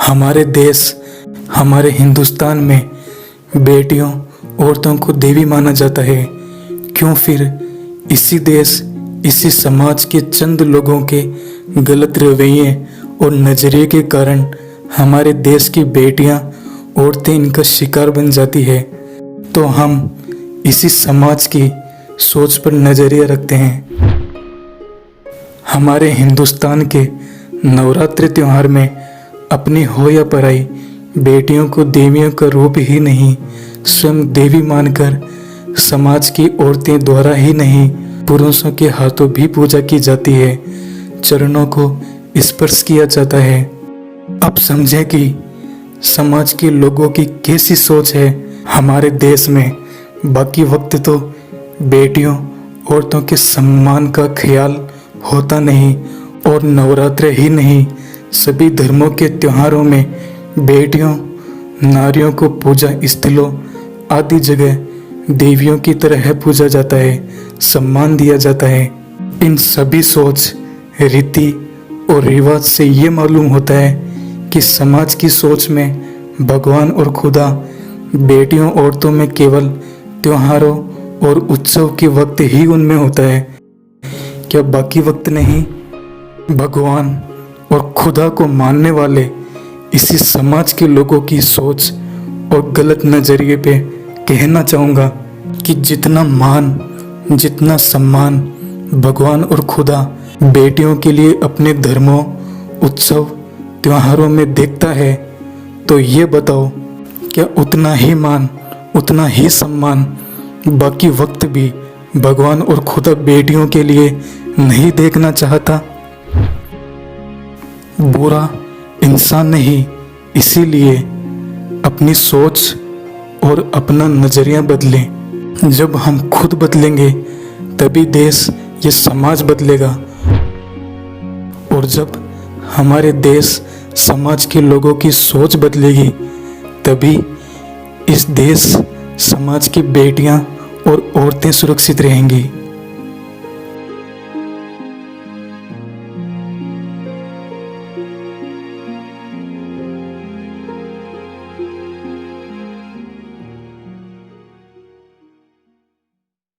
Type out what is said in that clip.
हमारे देश, हमारे हिंदुस्तान में बेटियों, औरतों को देवी माना जाता है। क्यों फिर इसी देश, इसी समाज के चंद लोगों के गलत रवैये और नज़रिए के कारण हमारे देश की बेटियां, औरतें इनका शिकार बन जाती है। तो हम इसी समाज की सोच पर नज़रिया रखते हैं। हमारे हिंदुस्तान के नवरात्रि त्यौहार में अपनी हो या पराई, बेटियों को देवियों का रूप ही नहीं, स्वयं देवी मानकर समाज की औरतें द्वारा ही नहीं, पुरुषों के हाथों भी पूजा की जाती है, चरणों को स्पर्श किया जाता है। अब समझें कि समाज के लोगों की कैसी सोच है हमारे देश में। बाकी वक्त तो बेटियों, औरतों के सम्मान का ख्याल होता नहीं, और नवरात्रि ही नहीं, सभी धर्मों के त्योहारों में बेटियों, नारियों को पूजा स्थलों आदि जगह देवियों की तरह पूजा जाता है, सम्मान दिया जाता है। इन सभी सोच, रीति और रिवाज से ये मालूम होता है कि समाज की सोच में भगवान और खुदा बेटियों, औरतों में केवल त्योहारों और उत्सव के वक्त ही उनमें होता है। क्या बाकी वक्त नहीं? भगवान और खुदा को मानने वाले इसी समाज के लोगों की सोच और गलत नज़रिए पे कहना चाहूँगा कि जितना मान, जितना सम्मान भगवान और खुदा बेटियों के लिए अपने धर्मों, उत्सव, त्योहारों में देखता है, तो ये बताओ क्या उतना ही मान, उतना ही सम्मान बाकी वक्त भी भगवान और खुदा बेटियों के लिए नहीं देखना चाहता? बुरा इंसान नहीं, इसीलिए अपनी सोच और अपना नज़रिया बदलें। जब हम खुद बदलेंगे तभी देश, ये समाज बदलेगा। और जब हमारे देश, समाज के लोगों की सोच बदलेगी तभी इस देश, समाज की बेटियां और औरतें सुरक्षित रहेंगी।